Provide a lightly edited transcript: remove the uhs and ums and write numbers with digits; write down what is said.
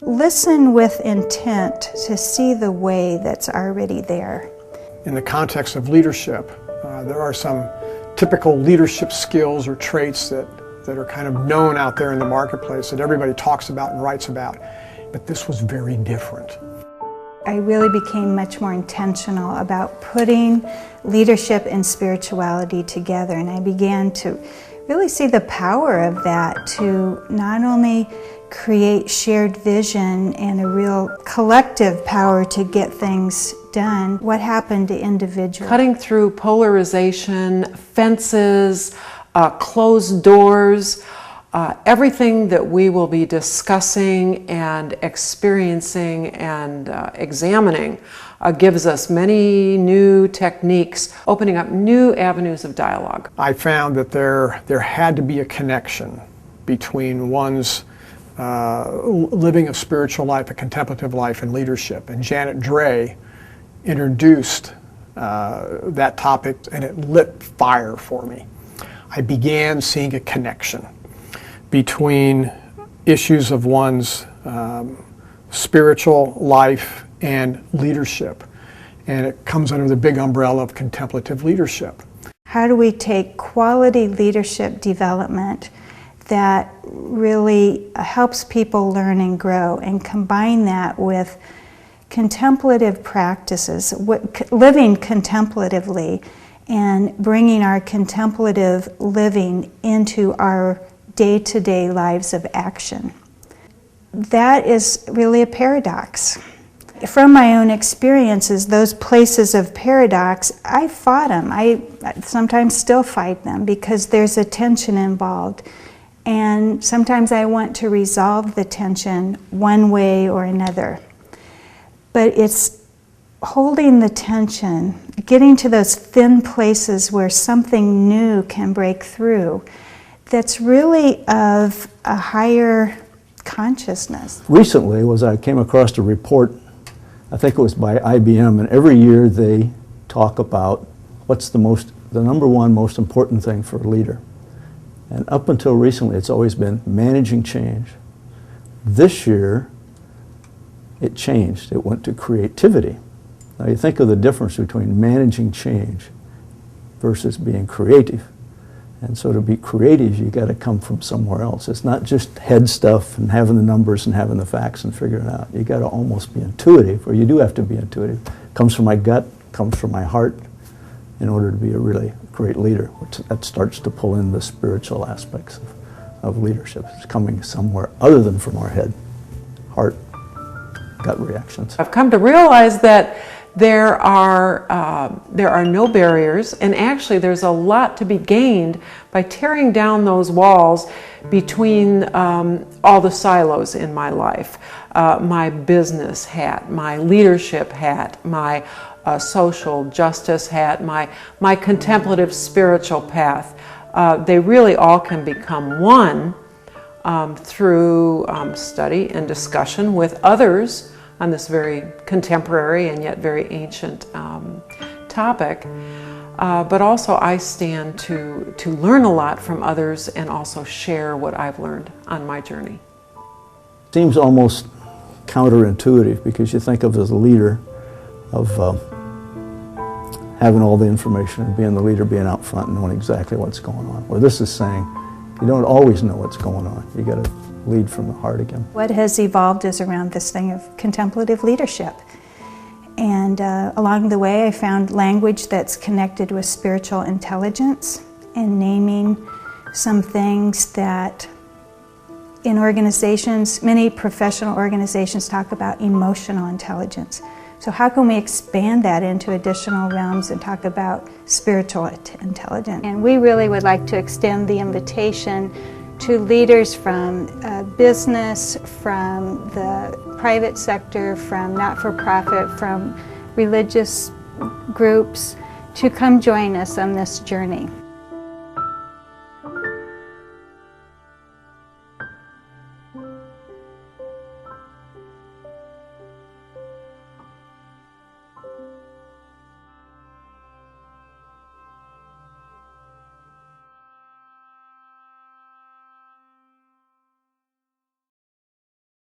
Listen with intent to see the way that's already there. In the context of leadership, there are some typical leadership skills or traits that are kind of known out there in the marketplace that everybody talks about and writes about, but this was very different. I really became much more intentional about putting leadership and spirituality together, and I began to really see the power of that to not only create shared vision and a real collective power to get things done. What happened to individuals? Cutting through polarization, fences, closed doors, everything that we will be discussing and experiencing and examining gives us many new techniques, opening up new avenues of dialogue. I found that there had to be a connection between one's living a spiritual life, a contemplative life, and leadership. And Janet Drey introduced that topic, and it lit fire for me. I began seeing a connection between issues of one's spiritual life and leadership. And it comes under the big umbrella of contemplative leadership. How do we take quality leadership development that really helps people learn and grow and combine that with contemplative practices, living contemplatively, and bringing our contemplative living into our day-to-day lives of action? That is really a paradox. From my own experiences, those places of paradox, I fought them. I sometimes still fight them because there's a tension involved. And sometimes I want to resolve the tension one way or another. But it's holding the tension, getting to those thin places where something new can break through, that's really of a higher consciousness. Recently I came across a report, I think it was by IBM, and every year they talk about what's the number one most important thing for a leader. And up until recently, it's always been managing change. This year, it changed. It went to creativity. Now you think of the difference between managing change versus being creative. And so to be creative, you got to come from somewhere else. It's not just head stuff and having the numbers and having the facts and figuring it out. You got to almost be intuitive, or you do have to be intuitive. It comes from my gut, comes from my heart, in order to be a really great leader. That starts to pull in the spiritual aspects of leadership. It's coming somewhere other than from our head, heart, gut reactions. I've come to realize that there are no barriers, and actually there's a lot to be gained by tearing down those walls between all the silos in my life. My business hat, my leadership hat, my social justice hat, my contemplative spiritual path. They really all can become one through study and discussion with others on this very contemporary and yet very ancient topic. But also I stand to learn a lot from others and also share what I've learned on my journey. Seems almost counterintuitive, because you think of as a leader of having all the information and being the leader, being out front and knowing exactly what's going on. Well, this is saying you don't always know what's going on. You got to lead from the heart again. What has evolved is around this thing of contemplative leadership. And along the way I found language that's connected with spiritual intelligence and naming some things that in organizations, many professional organizations talk about emotional intelligence. So how can we expand that into additional realms and talk about spiritual intelligence? And we really would like to extend the invitation to leaders from business, from the private sector, from not-for-profit, from religious groups, to come join us on this journey.